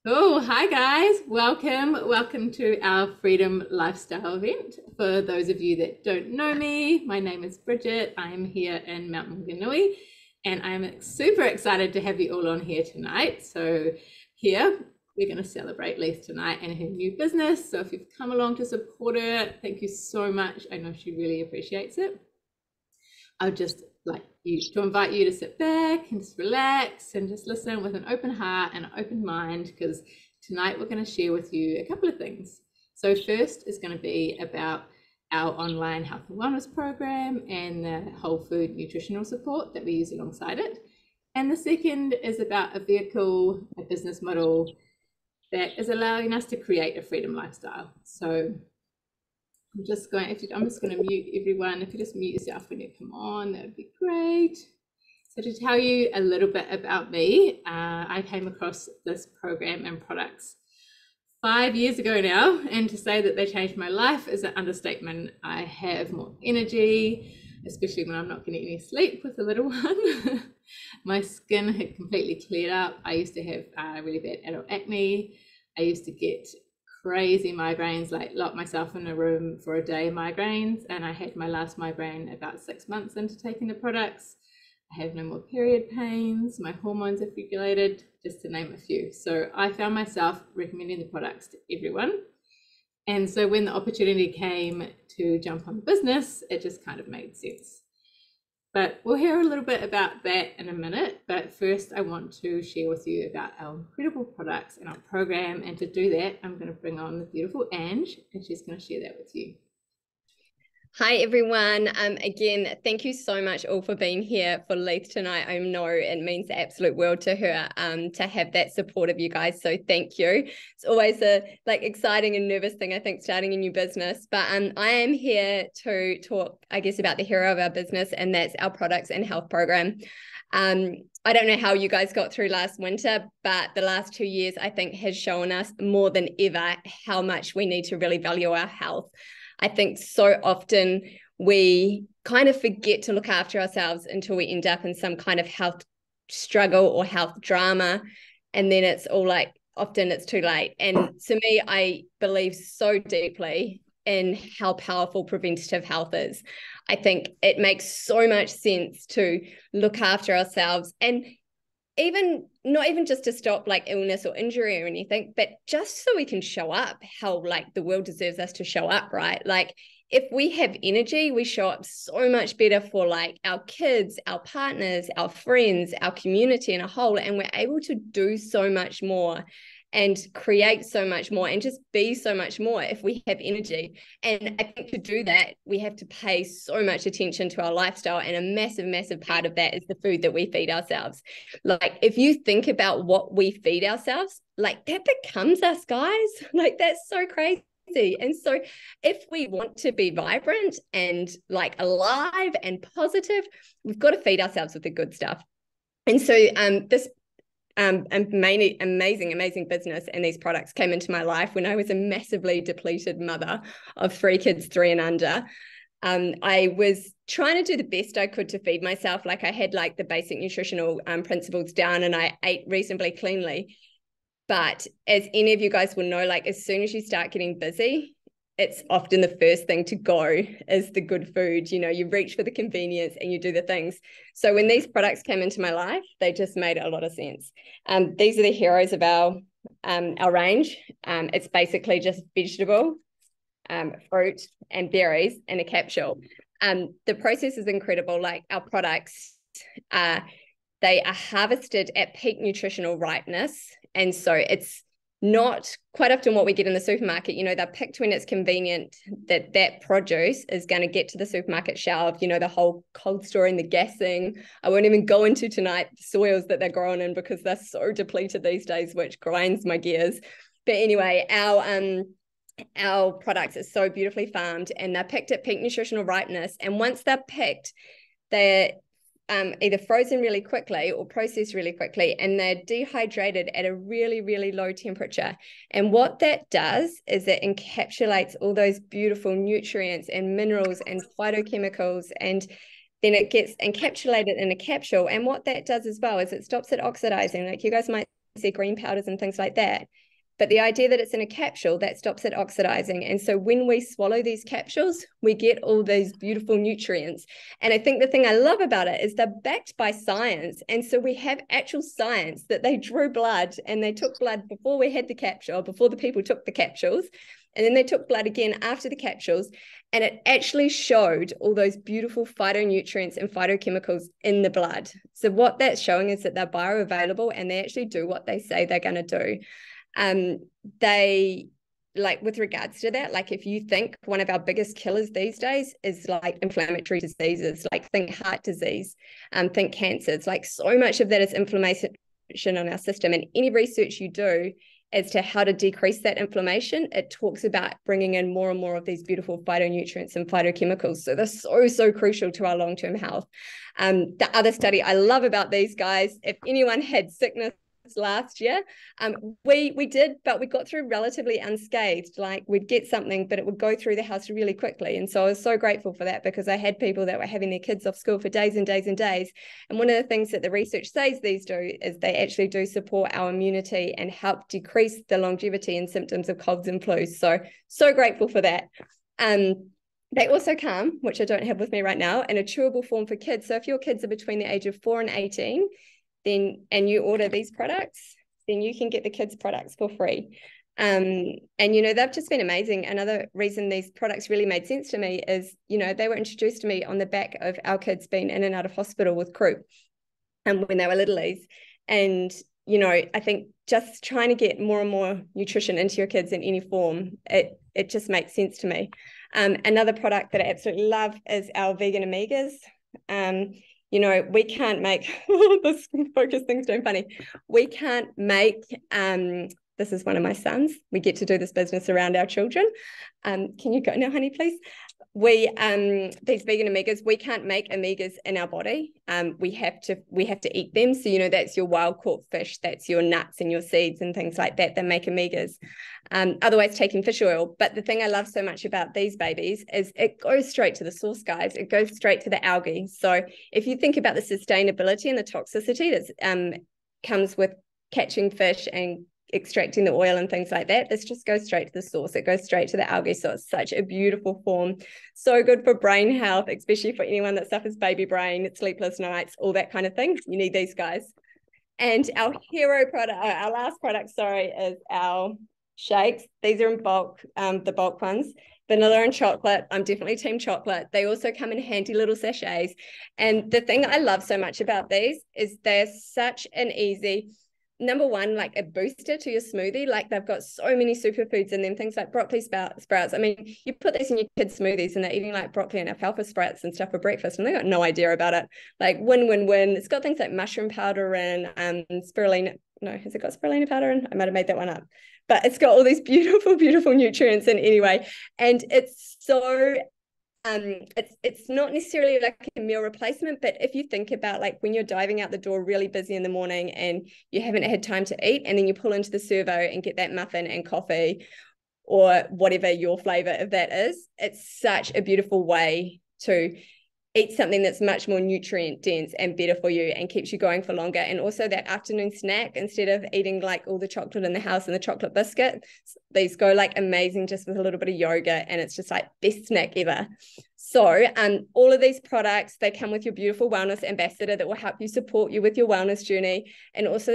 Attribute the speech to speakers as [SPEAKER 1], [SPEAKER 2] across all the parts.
[SPEAKER 1] Oh, hi guys. Welcome to our Freedom Lifestyle event. For those of you that don't know me, my name is Bridget. I'm here in Mount Maunganui and I'm super excited to have you all on here tonight. So here we're going to celebrate Leith tonight and her new business. So if you've come along to support her, thank you so much. I know she really appreciates it. I would just like you to invite you to sit back and just relax and just listen with an open heart and an open mind, because tonight we're going to share with you a couple of things. So first is going to be about our online health and wellness program and the whole food nutritional support that we use alongside it. And the second is about a vehicle, a business model that is allowing us to create a freedom lifestyle. So I'm just going to mute everyone. If you just mute yourself when you come on, that would be great. So to tell you a little bit about me, I came across this program and products 5 years ago now, and to say that they changed my life is an understatement. I have more energy, especially when I'm not getting any sleep with the little one. My skin had completely cleared up. I used to have really bad adult acne. I used to get crazy migraines, like lock myself in a room for a day migraines, and I had my last migraine about 6 months into taking the products. I have no more period pains, my hormones are regulated, just to name a few. So I found myself recommending the products to everyone. And so when the opportunity came to jump on business, it just kind of made sense. But we'll hear a little bit about that in a minute. But first, I want to share with you about our incredible products and our program. And to do that, I'm going to bring on the beautiful Ange, and she's going to share that with you.
[SPEAKER 2] Hi everyone. Again, thank you so much all for being here for Leith tonight. I know it means the absolute world to her to have that support of you guys. So thank you. It's always a exciting and nervous thing, I think, starting a new business. But I am here to talk, I guess, about the hero of our business, and that's our products and health program. I don't know how you guys got through last winter, but the last 2 years, I think, has shown us more than ever how much we need to really value our health. I think so often we kind of forget to look after ourselves until we end up in some kind of health struggle or health drama. And then it's all like, often it's too late. And to me, I believe so deeply in how powerful preventative health is. I think it makes so much sense to look after ourselves, and even not even just to stop like illness or injury or anything, but just so we can show up how like the world deserves us to show up, right? Like if we have energy, we show up so much better for like our kids, our partners, our friends, our community in a whole, and we're able to do so much more and create so much more and just be so much more if we have energy. And I think to do that, we have to pay so much attention to our lifestyle. And a massive, massive part of that is the food that we feed ourselves. Like if you think about what we feed ourselves, like that becomes us, guys. Like that's so crazy. And so if we want to be vibrant and like alive and positive, we've got to feed ourselves with the good stuff. And so this amazing business and these products came into my life when I was a massively depleted mother of 3 kids, 3 and under. I was trying to do the best I could to feed myself. Like I had like the basic nutritional principles down, and I ate reasonably cleanly. But as any of you guys will know, like as soon as you start getting busy, it's often the first thing to go is the good food. You know, you reach for the convenience and you do the things. So when these products came into my life, they just made a lot of sense. These are the heroes of our range. It's basically just vegetable, fruit and berries in a capsule. The process is incredible. Like our products, they are harvested at peak nutritional ripeness. And so it's not quite often what we get in the supermarket. You know, they're picked when it's convenient that produce is going to get to the supermarket shelf. You know, the whole cold storing, the gassing. I won't even go into tonight the soils that they're grown in because they're so depleted these days, which grinds my gears. But anyway, our products are so beautifully farmed, and they're picked at peak nutritional ripeness. And once they're picked, they're either frozen really quickly or processed really quickly, and they're dehydrated at a really, really low temperature. And what that does is it encapsulates all those beautiful nutrients and minerals and phytochemicals, and then it gets encapsulated in a capsule. And what that does as well is it stops it oxidizing. Like you guys might their green powders and things like that. But the idea that it's in a capsule, that stops it oxidizing. And so when we swallow these capsules, we get all these beautiful nutrients. And I think the thing I love about it is they're backed by science. And so we have actual science that they drew blood, and they took blood before we had the capsule, before the people took the capsules. And then they took blood again after the capsules, and it actually showed all those beautiful phytonutrients and phytochemicals in the blood. So what that's showing is that they're bioavailable, and they actually do what they say they're going to do. They, like, with regards to that, like, if you think one of our biggest killers these days is like inflammatory diseases, like think heart disease, think cancers, like so much of that is inflammation on our system. And any research you do as to how to decrease that inflammation, it talks about bringing in more and more of these beautiful phytonutrients and phytochemicals. So they're so crucial to our long-term health. The other study I love about these guys, if anyone had sickness last year, we did, but we got through relatively unscathed. Like, we'd get something, but it would go through the house really quickly. And so I was so grateful for that, because I had people that were having their kids off school for days and days and days. And one of the things that the research says these do is they actually do support our immunity and help decrease the longevity and symptoms of colds and flus. So grateful for that. They also come, which I don't have with me right now, in a chewable form for kids. So if your kids are between the age of 4 and 18, and you order these products, then you can get the kids' products for free. And, they've just been amazing. Another reason these products really made sense to me is, they were introduced to me on the back of our kids being in and out of hospital with croup, when they were littlies. And, I think just trying to get more and more nutrition into your kids in any form, it just makes sense to me. Another product that I absolutely love is our vegan omegas. We can't make this focus thing's doing funny. We can't make this is one of my sons. We get to do this business around our children. Can you go now, honey, please? These vegan omegas, we can't make omegas in our body. We have to eat them. So that's your wild caught fish, that's your nuts and your seeds and things like that make omegas. Otherwise taking fish oil. But the thing I love so much about these babies is it goes straight to the source, guys. It goes straight to the algae. So if you think about the sustainability and the toxicity that comes with catching fish and extracting the oil and things like that, this just goes straight to the source. It goes straight to the algae. So it's such a beautiful form, so good for brain health, especially for anyone that suffers baby brain, sleepless nights, all that kind of thing. You need these guys. And our hero product, our last product, is our shakes. These are in bulk, the bulk ones, vanilla and chocolate. I'm definitely team chocolate. They also come in handy little sachets. And the thing I love so much about these is they're such an easy, number one, like a booster to your smoothie. Like, they've got so many superfoods in them, things like broccoli sprouts. I mean, you put these in your kids' smoothies and they're eating like broccoli and alfalfa sprouts and stuff for breakfast, and they got no idea about it. Like, win. It's got things like mushroom powder and spirulina. No, has it got spirulina powder in? I might have made that one up. But it's got all these beautiful nutrients in anyway. And it's so it's not necessarily like a meal replacement, but if you think about, like, when you're diving out the door really busy in the morning and you haven't had time to eat, and then you pull into the servo and get that muffin and coffee or whatever your flavor of that is, it's such a beautiful way to eat something that's much more nutrient dense and better for you and keeps you going for longer. And also that afternoon snack, instead of eating like all the chocolate in the house and the chocolate biscuit, these go like amazing just with a little bit of yogurt, and it's just like best snack ever. So all of these products, they come with your beautiful wellness ambassador that will help you support you with your wellness journey. And also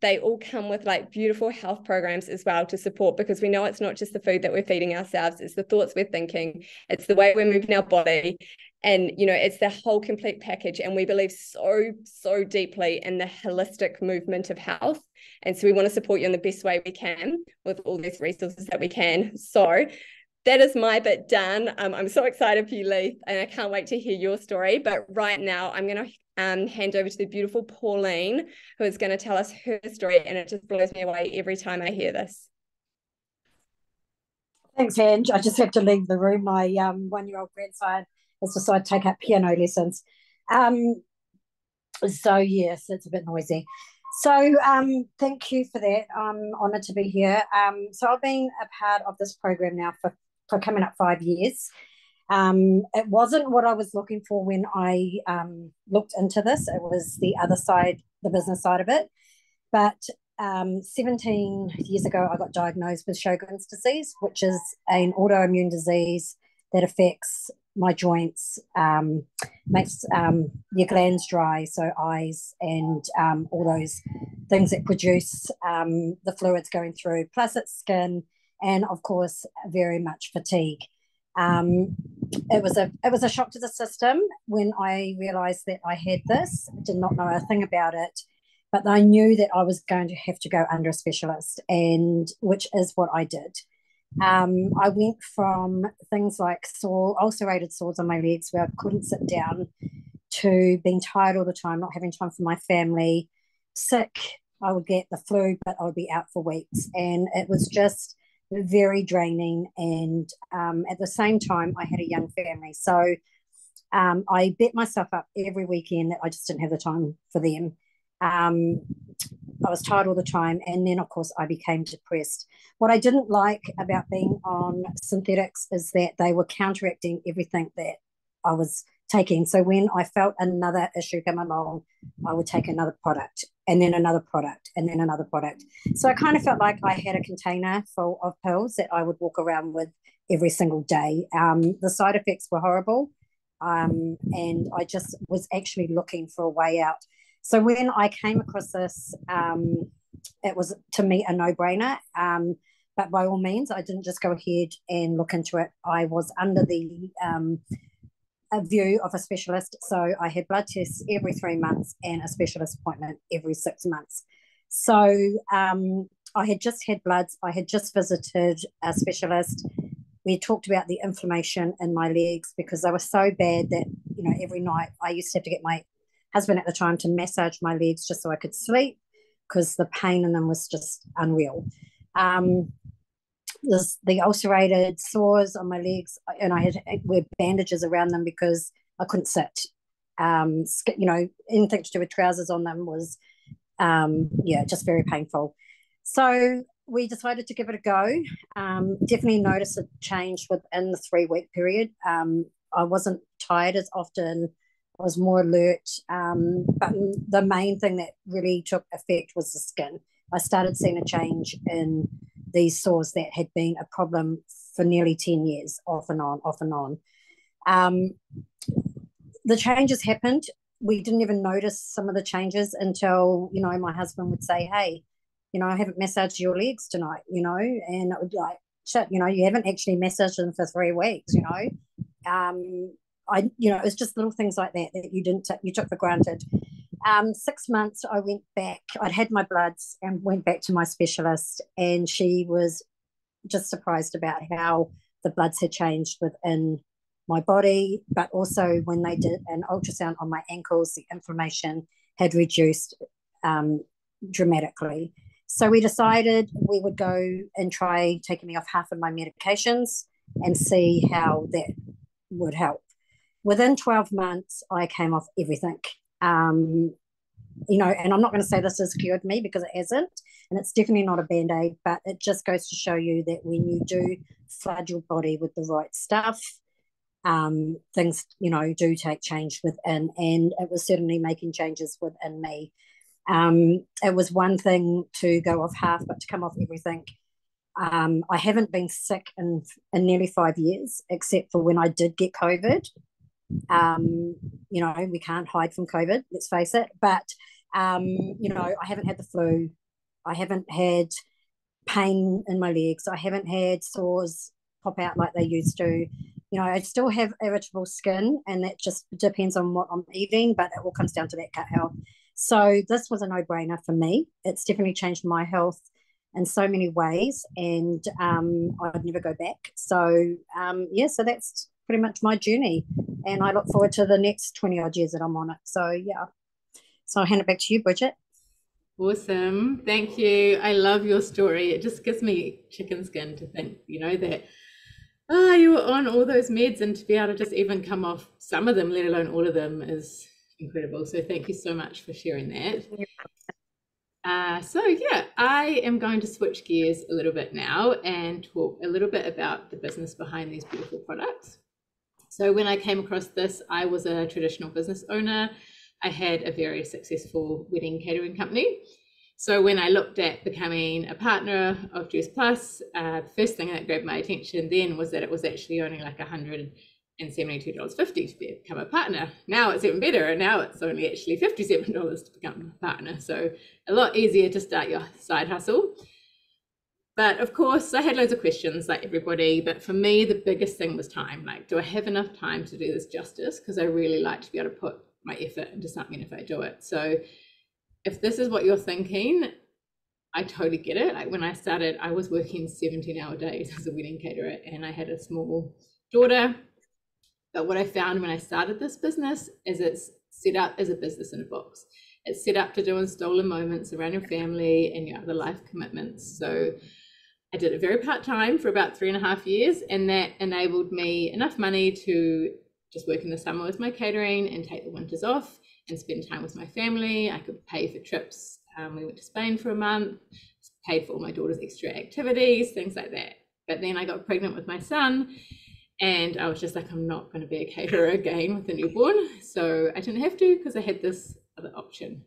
[SPEAKER 2] they all come with like beautiful health programs as well to support, because we know it's not just the food that we're feeding ourselves, it's the thoughts we're thinking, it's the way we're moving our body. And, it's the whole complete package. And we believe so deeply in the holistic movement of health. And so we want to support you in the best way we can with all these resources that we can. So that is my bit done. I'm so excited for you, Leith, and I can't wait to hear your story. But right now I'm going to hand over to the beautiful Pauline, who is going to tell us her story. And it just blows me away every time I hear this.
[SPEAKER 3] Thanks, Ange. I just have to leave the room. My 1-year-old grandson has decided to take up piano lessons. So yes, it's a bit noisy. So thank you for that. I'm honoured to be here. So I've been a part of this program now for coming up 5 years. It wasn't what I was looking for when I looked into this. It was the other side, the business side of it. But 17 years ago, I got diagnosed with Sjogren's disease, which is an autoimmune disease that affects my joints, makes your glands dry, so eyes and all those things that produce the fluids going through, plus its skin, and of course, very much fatigue. It was a shock to the system when I realised that I had this. I did not know a thing about it, but I knew that I was going to have to go under a specialist, and which is what I did. I went from things like ulcerated sores on my legs where I couldn't sit down, to being tired all the time, not having time for my family, sick. I would get the flu, but I would be out for weeks, and it was just very draining. And at the same time, I had a young family, so I beat myself up every weekend that I just didn't have the time for them. I was tired all the time, and then of course I became depressed. What I didn't like about being on synthetics is that they were counteracting everything that I was taking. So when I felt another issue come along, I would take another product, and then another product, and then another product. So I kind of felt like I had a container full of pills that I would walk around with every single day. The side effects were horrible, and I just was actually looking for a way out. So when I came across this, it was, to me, a no-brainer. But by all means, I didn't just go ahead and look into it. I was under the a view of a specialist. So I had blood tests every 3 months and a specialist appointment every 6 months. So I had just had bloods. I had just visited a specialist. We had talked about the inflammation in my legs because they were so bad that, every night I used to have to get my husband at the time to massage my legs just so I could sleep, because the pain in them was just unreal. The ulcerated sores on my legs, and I had to wear bandages around them because I couldn't sit. Anything to do with trousers on them was, just very painful. So we decided to give it a go. Definitely noticed a change within the 3-week period. I wasn't tired as often. I was more alert. But the main thing that really took effect was the skin. I started seeing a change in these sores that had been a problem for nearly 10 years, off and on, off and on. The changes happened. We didn't even notice some of the changes until, my husband would say, hey, I haven't massaged your legs tonight, and it would like, shit, you haven't actually massaged them for 3 weeks, it's just little things like that you took for granted. 6 months, I went back. I'd had my bloods and went back to my specialist, and she was just surprised about how the bloods had changed within my body, but also when they did an ultrasound on my ankles, the inflammation had reduced dramatically. So we decided we would go and try taking me off half of my medications and see how that would help. Within 12 months, I came off everything. And I'm not going to say this has cured me, because it hasn't, and it's definitely not a band-aid, but it just goes to show you that when you do flood your body with the right stuff, things, do take change within, and it was certainly making changes within me. It was one thing to go off half, but to come off everything. I haven't been sick in nearly 5 years, except for when I did get COVID. We can't hide from COVID, let's face it. But, I haven't had the flu. I haven't had pain in my legs. I haven't had sores pop out like they used to. I still have irritable skin, and that just depends on what I'm eating, but it all comes down to that gut health. So this was a no-brainer for me. It's definitely changed my health in so many ways, and I'd never go back. So, so that's pretty much my journey, and I look forward to the next 20 odd years that I'm on it. So, yeah. So I'll hand it back to you, Bridget.
[SPEAKER 1] Awesome. Thank you. I love your story. It just gives me chicken skin to think, that you were on all those meds, and to be able to just even come off some of them, let alone all of them, is incredible. So thank you so much for sharing that. I am going to switch gears a little bit now and talk a little bit about the business behind these beautiful products. So when I came across this, I was a traditional business owner. I had a very successful wedding catering company, So when I looked at becoming a partner of Juice Plus, the first thing that grabbed my attention then was that it was actually only like $172.50 to become a partner. Now it's even better, and now it's only actually $57 to become a partner. So a lot easier to start your side hustle. But of course, I had loads of questions like everybody, but for me, the biggest thing was time. Like, do I have enough time to do this justice? Because I really like to be able to put my effort into something if I do it. So if this is what you're thinking, I totally get it. Like when I started, I was working 17-hour days as a wedding caterer, and I had a small daughter. But what I found when I started this business is it's set up as a business in a box. It's set up to do in stolen moments around your family and your other life commitments. So I did it very part-time for about 3.5 years, and that enabled me enough money to just work in the summer with my catering and take the winters off and spend time with my family. I could pay for trips. We went to Spain for a month, paid for all my daughter's extra activities, things like that. But then I got pregnant with my son, and I was just like, I'm not going to be a caterer again with a newborn. So I didn't have to, because I had this other option.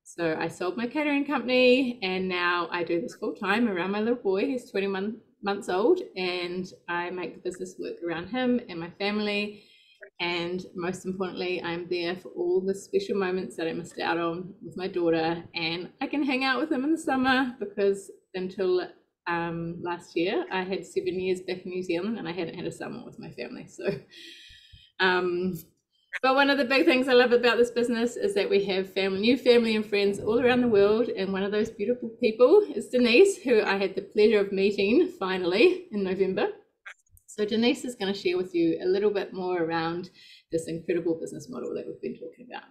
[SPEAKER 1] So I sold my catering company, and now I do this full time around my little boy. He's 21 months old, and I make the business work around him and my family. And most importantly, I'm there for all the special moments that I missed out on with my daughter, and I can hang out with him in the summer, because until last year I had 7 years back in New Zealand and I hadn't had a summer with my family. So but one of the big things I love about this business is that we have new family and friends all around the world, and one of those beautiful people is Denise, who I had the pleasure of meeting finally in November. So Denise is going to share with you a little bit more around this incredible business model that we've been talking about.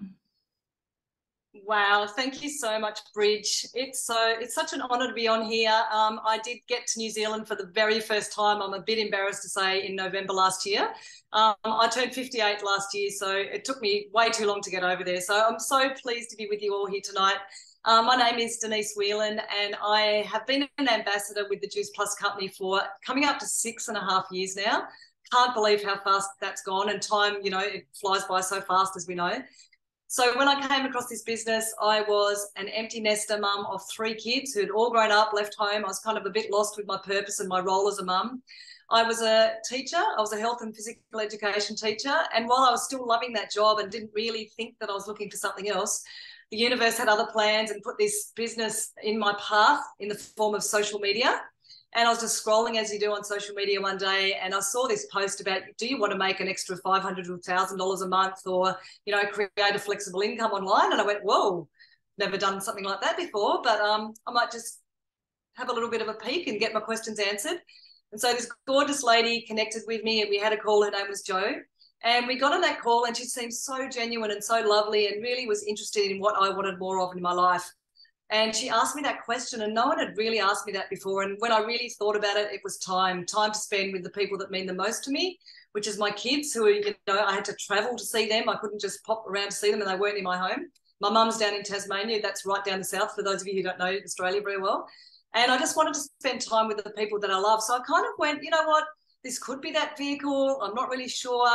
[SPEAKER 4] Wow, thank you so much, Bridge. It's such an honour to be on here. I did get to New Zealand for the very first time. I'm a bit embarrassed to say, in November last year. I turned 58 last year, so it took me way too long to get over there. So I'm so pleased to be with you all here tonight. My name is Denise Whelan, and I have been an ambassador with the Juice Plus company for coming up to 6.5 years now. Can't believe how fast that's gone, and time, you know, it flies by so fast, as we know. So when I came across this business, I was an empty nester mum of 3 kids who had all grown up, left home. I was kind of a bit lost with my purpose and my role as a mum. I was a teacher. I was a health and physical education teacher. And while I was still loving that job and didn't really think that I was looking for something else, the universe had other plans and put this business in my path in the form of social media. And I was just scrolling, as you do on social media, one day, and I saw this post about, do you want to make an extra $500 or $1,000 a month, or, you know, create a flexible income online? And I went, whoa, never done something like that before, but I might just have a little bit of a peek and get my questions answered. And so this gorgeous lady connected with me, and we had a call. Her name was Jo. And we got on that call, and she seemed so genuine and so lovely, and really was interested in what I wanted more of in my life. And she asked me that question, and no one had really asked me that before. And when I really thought about it, it was time to spend with the people that mean the most to me, which is my kids, who are, you know, I had to travel to see them. I couldn't just pop around to see them, and they weren't in my home. My mum's down in Tasmania. That's right down the south, for those of you who don't know Australia very well. And I just wanted to spend time with the people that I love. So I kind of went, you know what, this could be that vehicle. I'm not really sure.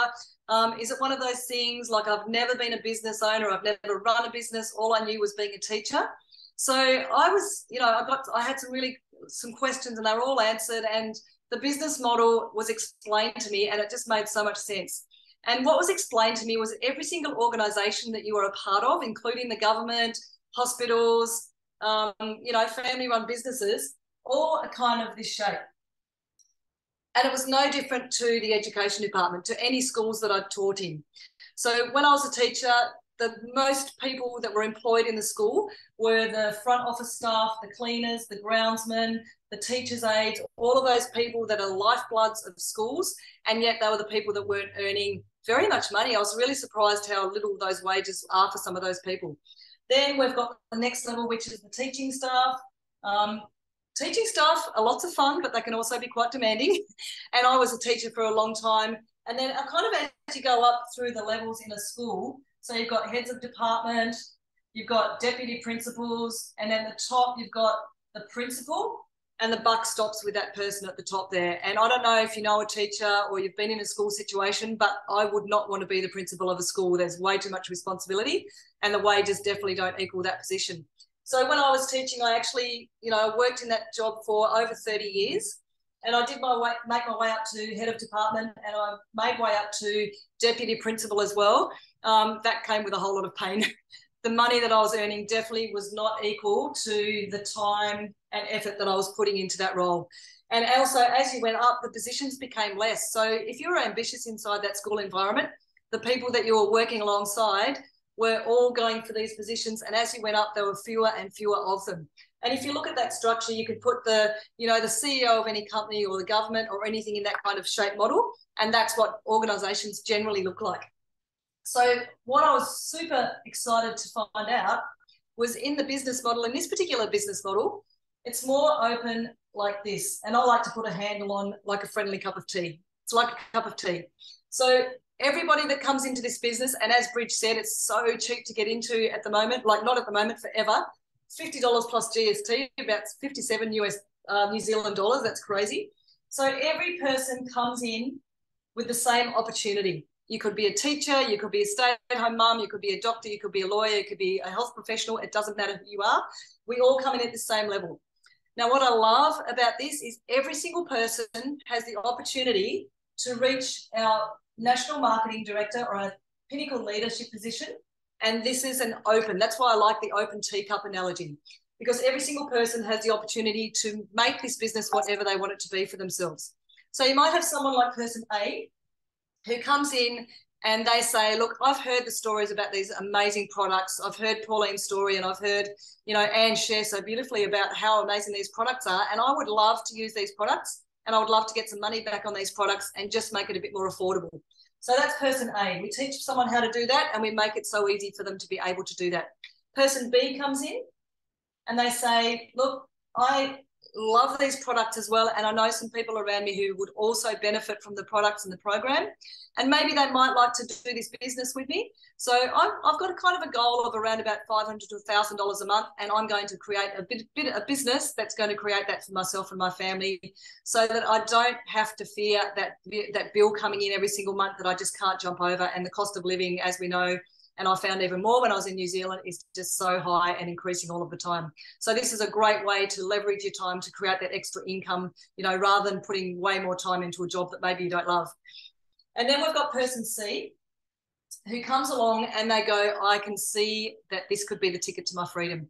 [SPEAKER 4] Is it one of those things, like, I've never been a business owner. I've never run a business. All I knew was being a teacher. So I was, you know, I had some questions, and they were all answered, and the business model was explained to me, and it just made so much sense. And what was explained to me was every single organisation that you are a part of, including the government, hospitals, you know, family-run businesses, all are kind of this shape. And it was no different to the education department, to any schools that I'd taught in. So when I was a teacher, the most people that were employed in the school were the front office staff, the cleaners, the groundsmen, the teachers' aides, all of those people that are lifebloods of schools, and yet they were the people that weren't earning very much money. I was really surprised how little those wages are for some of those people. Then we've got the next level, which is the teaching staff. Teaching staff are lots of fun, but they can also be quite demanding. And I was a teacher for a long time. And then I kind of, as you go up through the levels in a school, so you've got heads of department, you've got deputy principals, and then at the top you've got the principal, and the buck stops with that person at the top there. And I don't know if you know a teacher or you've been in a school situation, but I would not want to be the principal of a school. There's way too much responsibility, and the wages definitely don't equal that position. So when I was teaching, I actually, worked in that job for over 30 years. And I did make my way up to head of department, and I made way up to deputy principal as well. That came with a whole lot of pain. The money that I was earning definitely was not equal to the time and effort that I was putting into that role. And also, as you went up, the positions became less. So if you were ambitious inside that school environment, the people that you were working alongside were all going for these positions. And as you went up, there were fewer and fewer of them. And if you look at that structure, you could put the CEO of any company or the government or anything in that kind of shape model. And that's what organizations generally look like. So what I was super excited to find out was in the business model, in this particular business model, it's more open like this. And I like to put a handle on like a friendly cup of tea. It's like a cup of tea. So everybody that comes into this business, and as Bridge said, it's so cheap to get into at the moment, like not at the moment, forever. It's $50 plus GST, about 57 New Zealand dollars. That's crazy. So every person comes in with the same opportunity. You could be a teacher, you could be a stay-at-home mum, you could be a doctor, you could be a lawyer, you could be a health professional. It doesn't matter who you are. We all come in at the same level. Now, what I love about this is every single person has the opportunity to reach our national marketing director or a pinnacle leadership position. And this is an open. That's why I like the open teacup analogy, because every single person has the opportunity to make this business whatever they want it to be for themselves. So you might have someone like person A who comes in and they say, look, I've heard the stories about these amazing products. I've heard Pauline's story, and I've heard, Anne share so beautifully about how amazing these products are. And I would love to use these products, and I would love to get some money back on these products and just make it a bit more affordable. So that's person A. We teach someone how to do that, and we make it so easy for them to be able to do that. Person B comes in and they say, look, I love these products as well, and I know some people around me who would also benefit from the products and the program, and maybe they might like to do this business with me. So I've got a kind of a goal of around about $500 to $1,000 a month, and I'm going to create a business that's going to create that for myself and my family, so that I don't have to fear that bill coming in every single month that I just can't jump over. And the cost of living, as we know, and I found even more when I was in New Zealand, is just so high and increasing all of the time. So this is a great way to leverage your time to create that extra income, rather than putting way more time into a job that maybe you don't love. And then we've got person C, who comes along and they go, I can see that this could be the ticket to my freedom.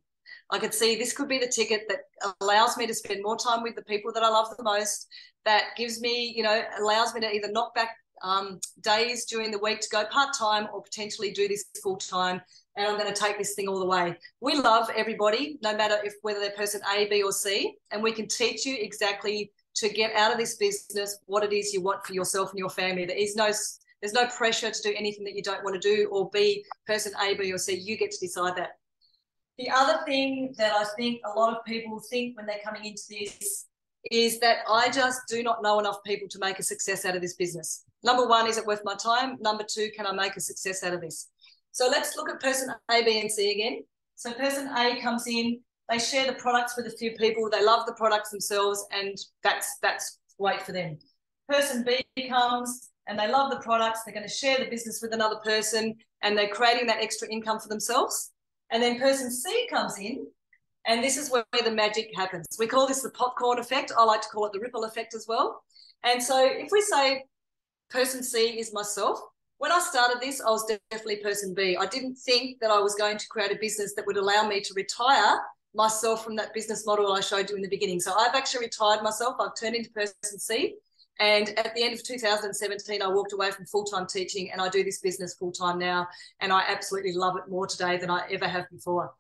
[SPEAKER 4] I could see this could be the ticket that allows me to spend more time with the people that I love the most, that gives me, allows me to either knock back days during the week to go part-time, or potentially do this full-time, and I'm going to take this thing all the way. We love everybody, no matter whether they're person A, B, or C, and we can teach you exactly to get out of this business what it is you want for yourself and your family. There's no pressure to do anything that you don't want to do, or be person A, B, or C. You get to decide that. The other thing that I think a lot of people think when they're coming into this is that I just do not know enough people to make a success out of this business. Number one, is it worth my time? Number two, can I make a success out of this? So let's look at person A, B, and C again. So person A comes in, they share the products with a few people, they love the products themselves, and that's great for them. Person B comes and they love the products, they're going to share the business with another person, and they're creating that extra income for themselves. And then person C comes in, and this is where the magic happens. We call this the popcorn effect. I like to call it the ripple effect as well. And so if we say person C is myself, when I started this, I was definitely person B. I didn't think that I was going to create a business that would allow me to retire myself from that business model I showed you in the beginning. So I've actually retired myself. I've turned into person C. And at the end of 2017, I walked away from full-time teaching, and I do this business full-time now. And I absolutely love it more today than I ever have before.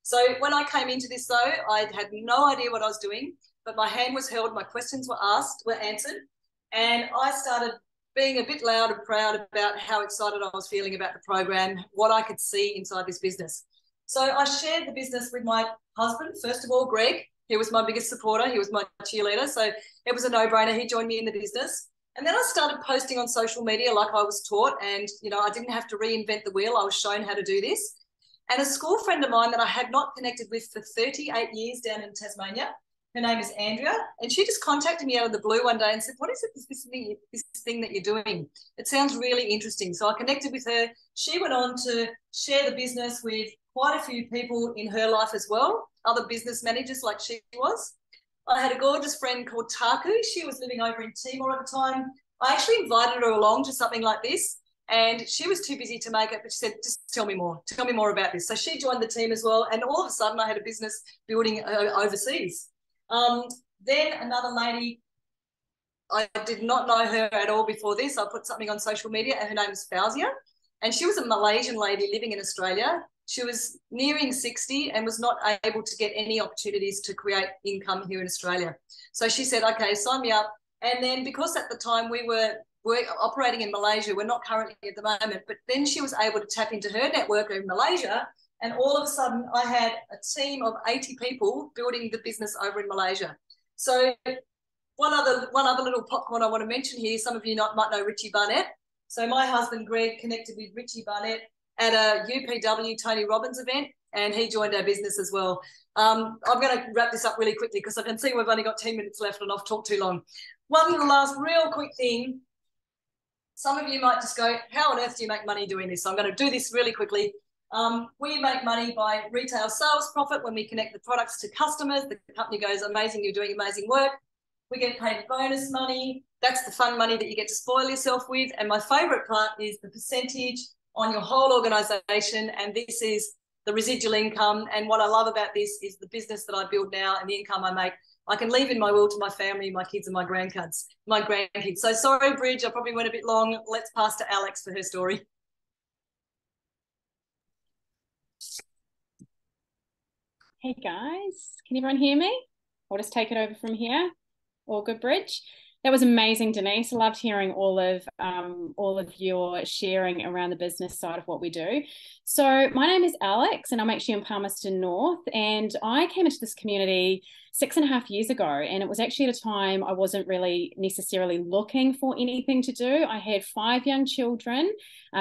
[SPEAKER 4] So when I came into this, though, I had no idea what I was doing, but my hand was held, my questions were answered, and I started being a bit loud and proud about how excited I was feeling about the program, what I could see inside this business. So I shared the business with my husband, first of all, Greg. He was my biggest supporter. He was my cheerleader. So it was a no-brainer. He joined me in the business. And then I started posting on social media like I was taught, and, I didn't have to reinvent the wheel. I was shown how to do this. And a school friend of mine that I had not connected with for 38 years down in Tasmania, her name is Andrea, and she just contacted me out of the blue one day and said, what is it, this thing that you're doing? It sounds really interesting. So I connected with her. She went on to share the business with quite a few people in her life as well, other business managers like she was. I had a gorgeous friend called Taku. She was living over in Timor at the time. I actually invited her along to something like this, and she was too busy to make it, but she said, just tell me more about this. So she joined the team as well, and all of a sudden I had a business building overseas. Then another lady, I did not know her at all before this. I put something on social media, and her name is Fauzia, and she was a Malaysian lady living in Australia. She was nearing 60 and was not able to get any opportunities to create income here in Australia. So she said, okay, sign me up. And then because at the time we were operating in Malaysia, we're not currently at the moment, but then she was able to tap into her network in Malaysia. And all of a sudden I had a team of 80 people building the business over in Malaysia. So one other little popcorn I want to mention here, some of you might know Richie Barnett. So my husband Greg connected with Richie Barnett at a UPW Tony Robbins event, and he joined our business as well. I'm going to wrap this up really quickly because I can see we've only got 10 minutes left and I've talked too long. One last real quick thing. Some of you might just go, how on earth do you make money doing this? So I'm going to do this really quickly. We make money by retail sales profit when we connect the products to customers. The company goes, amazing, you're doing amazing work. We get paid bonus money. That's the fun money that you get to spoil yourself with. And my favourite part is the percentage on your whole organisation. And this is the residual income. And what I love about this is the business that I build now and the income I make. I can leave in my will to my family, my kids and my grandkids. So sorry, Bridge, I probably went a bit long. Let's pass to Alex for her story.
[SPEAKER 5] Hey guys, can everyone hear me? I'll just take it over from here. All good, Bridge? That was amazing, Denise. I loved hearing all of your sharing around the business side of what we do. So my name is Alex and I'm actually in Palmerston North, and I came into this community 6.5 years ago, and it was actually at a time I wasn't really necessarily looking for anything to do. I had 5 young children.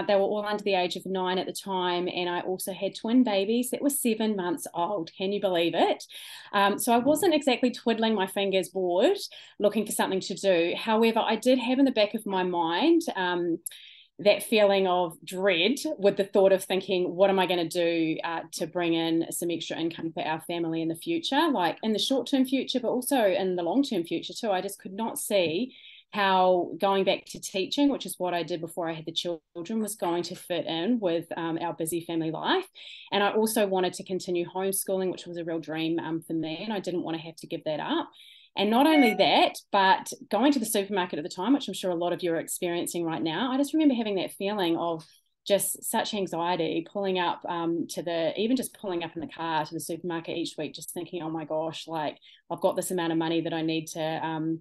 [SPEAKER 5] They were all under the age of 9 at the time, and I also had twin babies that were 7 months old. Can you believe it? So I wasn't exactly twiddling my fingers bored looking for something to do. However, I did have in the back of my mind that feeling of dread with the thought of thinking, what am I going to do to bring in some extra income for our family in the future, like in the short-term future, but also in the long-term future too. I just could not see how going back to teaching, which is what I did before I had the children, was going to fit in with our busy family life. And I also wanted to continue homeschooling, which was a real dream for me, and I didn't want to have to give that up. And not only that, but going to the supermarket at the time, which I'm sure a lot of you are experiencing right now, I just remember having that feeling of just such anxiety pulling up even just pulling up in the car to the supermarket each week, just thinking, oh my gosh, like I've got this amount of money that I need to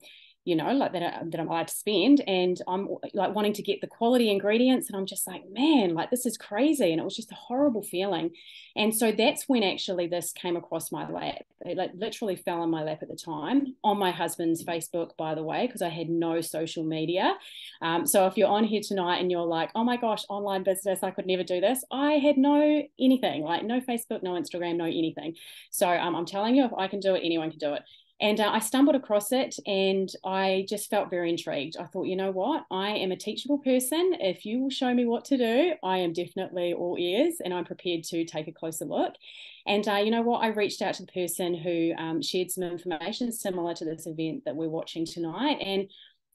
[SPEAKER 5] like that I'm allowed to spend, and I'm like wanting to get the quality ingredients, and I'm just like, man, like this is crazy. And it was just a horrible feeling. And so that's when actually this came across my lap. It like literally fell on my lap at the time, on my husband's Facebook, by the way, because I had no social media. So if you're on here tonight and you're like, oh my gosh, online business, I could never do this, I had no anything, like no Facebook, no Instagram, no anything. So I'm telling you, if I can do it, anyone can do it. And I stumbled across it, and I just felt very intrigued. I thought, you know what? I am a teachable person. If you will show me what to do, I am definitely all ears, and I'm prepared to take a closer look. And you know what? I reached out to the person who shared some information similar to this event that we're watching tonight, and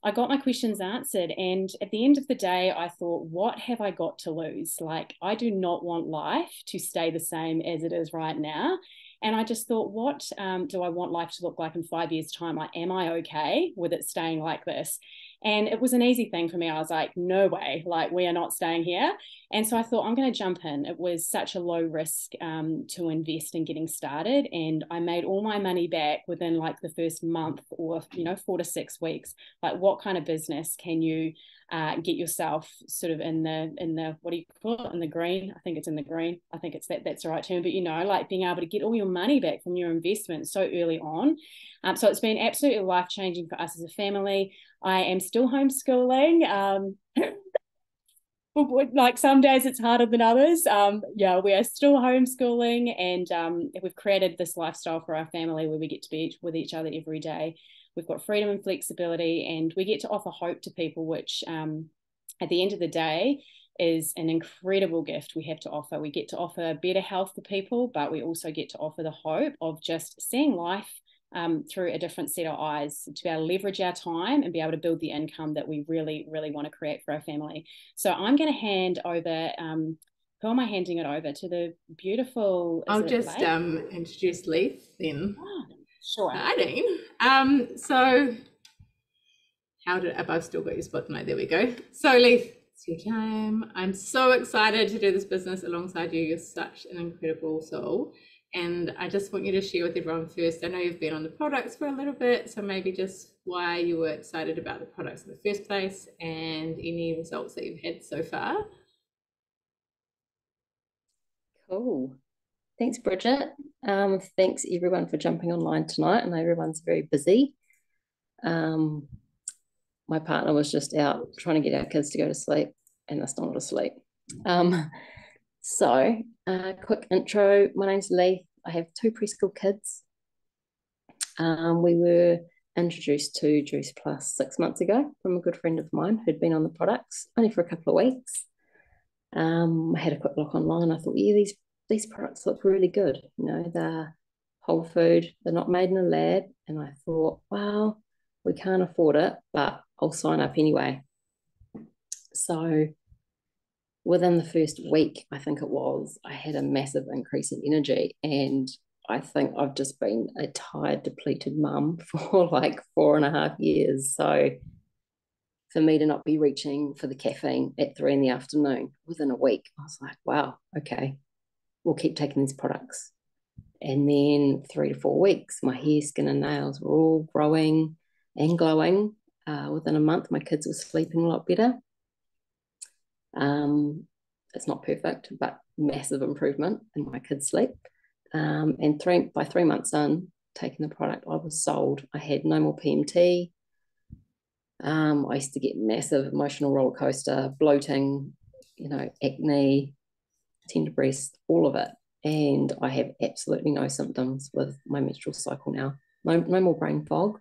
[SPEAKER 5] I got my questions answered. And at the end of the day, I thought, what have I got to lose? Like, I do not want life to stay the same as it is right now. And I just thought, what do I want life to look like in 5 years' time? Like, am I okay with it staying like this? And it was an easy thing for me. I was like, no way, like we are not staying here. And so I thought, I'm going to jump in. It was such a low risk to invest in getting started. And I made all my money back within like the first month or, 4 to 6 weeks. Like, what kind of business can you get yourself sort of in the what do you call it, in the green? I think it's in the green. I think it's that's the right term. But like being able to get all your money back from your investment so early on. So it's been absolutely life-changing for us as a family. I am still homeschooling. Like some days it's harder than others. We are still homeschooling, and we've created this lifestyle for our family where we get to be with each other every day. We've got freedom and flexibility, and we get to offer hope to people, which at the end of the day, is an incredible gift we have to offer. We get to offer better health for people, but we also get to offer the hope of just seeing life through a different set of eyes, to be able to leverage our time and be able to build the income that we really, really want to create for our family. So I'm going to hand over, who am I handing it over to? The beautiful,
[SPEAKER 1] I'll just introduce Leith then.
[SPEAKER 5] Oh, sure.
[SPEAKER 1] Hi, Dean. So I've still got your spot tonight. There we go. So Leith, it's your time. I'm so excited to do this business alongside you. You're such an incredible soul. And I just want you to share with everyone first. I know you've been on the products for a little bit, so maybe just why you were excited about the products in the first place and any results that you've had so far.
[SPEAKER 6] Cool. Thanks, Bridget. Thanks everyone for jumping online tonight. I know everyone's very busy. My partner was just out trying to get our kids to go to sleep, and they're still not asleep. So, quick intro. My name's Leith. I have 2 preschool kids. We were introduced to Juice Plus 6 months ago from a good friend of mine who'd been on the products only for a couple of weeks. I had a quick look online. I thought, yeah, these products look really good. You know, they're whole food. They're not made in a lab. And I thought, well, we can't afford it, but I'll sign up anyway. So within the first week, I think it was, I had a massive increase in energy, and I think I've just been a tired, depleted mum for like 4.5 years. So for me to not be reaching for the caffeine at 3 PM within a week, I was like, wow, okay, we'll keep taking these products. And then 3 to 4 weeks, my hair, skin and nails were all growing and glowing. Within a month, my kids were sleeping a lot better. It's not perfect, but massive improvement in my kids' sleep. And by 3 months in taking the product, I was sold. I had no more PMT. I used to get massive emotional roller coaster, bloating, you know, acne, tender breast, all of it. And I have absolutely no symptoms with my menstrual cycle now. No more brain fog,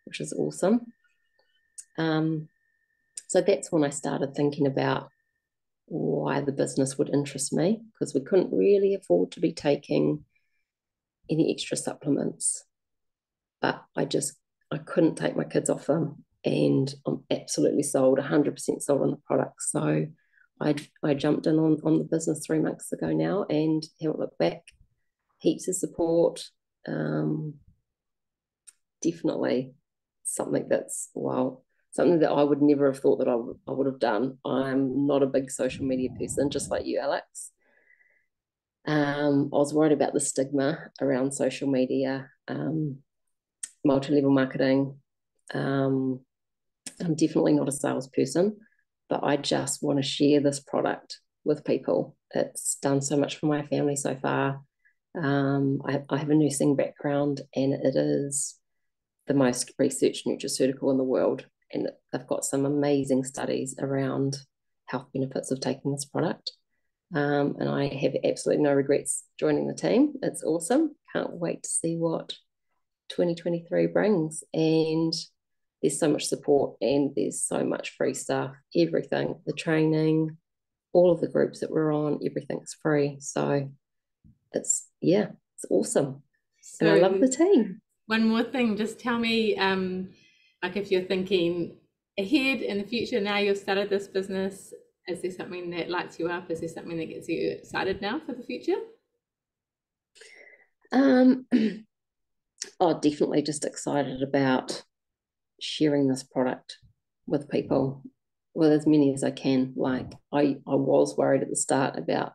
[SPEAKER 6] which is awesome. So that's when I started thinking about why the business would interest me, because we couldn't really afford to be taking any extra supplements. But I couldn't take my kids off them, and I'm absolutely sold, 100% sold on the product. So I jumped in on the business 3 months ago now and haven't looked back. Heaps of support. Definitely something something that I would never have thought that I would have done. I'm not a big social media person, just like you, Alex. I was worried about the stigma around social media, multi-level marketing. I'm definitely not a salesperson, but I just want to share this product with people. It's done so much for my family so far. I have a nursing background, and it is the most researched nutraceutical in the world. And they've got some amazing studies around health benefits of taking this product. And I have absolutely no regrets joining the team. It's awesome. Can't wait to see what 2023 brings. And there's so much support, and there's so much free stuff, everything, the training, all of the groups that we're on, everything's free. So it's awesome. So, and I love the team.
[SPEAKER 1] One more thing, just tell me, like if you're thinking ahead in the future, now you've started this business, is there something that lights you up? Is there something that gets you excited now for the future?
[SPEAKER 6] Definitely just excited about sharing this product with people, with as many as I can. Like I was worried at the start about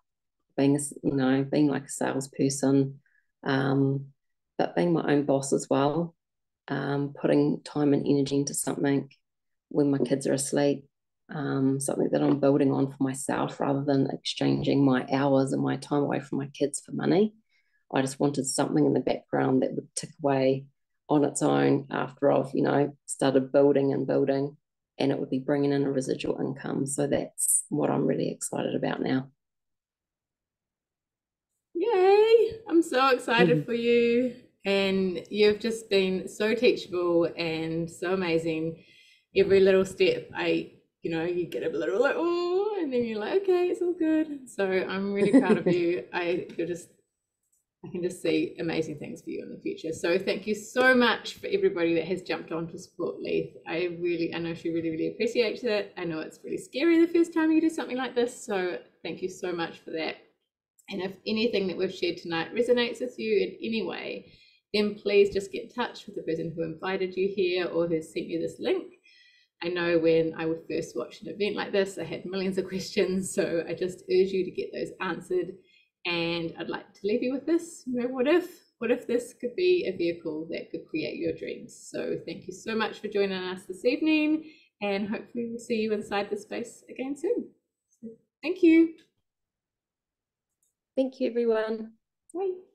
[SPEAKER 6] being like a salesperson, but being my own boss as well, putting time and energy into something when my kids are asleep, something that I'm building on for myself rather than exchanging my hours and my time away from my kids for money. I just wanted something in the background that would tick away on its own after I've, started building, and it would be bringing in a residual income. So that's what I'm really excited about now.
[SPEAKER 1] Yay! I'm so excited for you. And you've just been so teachable and so amazing. Every little step, you get a little like, oh, and then you're like, okay, it's all good. So I'm really proud of you. I can just see amazing things for you in the future. So thank you so much for everybody that has jumped on to support Leith. I know she really, really appreciates it. I know it's really scary the first time you do something like this. So thank you so much for that. And if anything that we've shared tonight resonates with you in any way, then please just get in touch with the person who invited you here or who sent you this link. I know when I would first watch an event like this, I had millions of questions. So I just urge you to get those answered. And I'd like to leave you with this. You know, what if this could be a vehicle that could create your dreams? So thank you so much for joining us this evening, and hopefully we'll see you inside the space again soon. So, thank you.
[SPEAKER 6] Thank you, everyone.
[SPEAKER 1] Bye.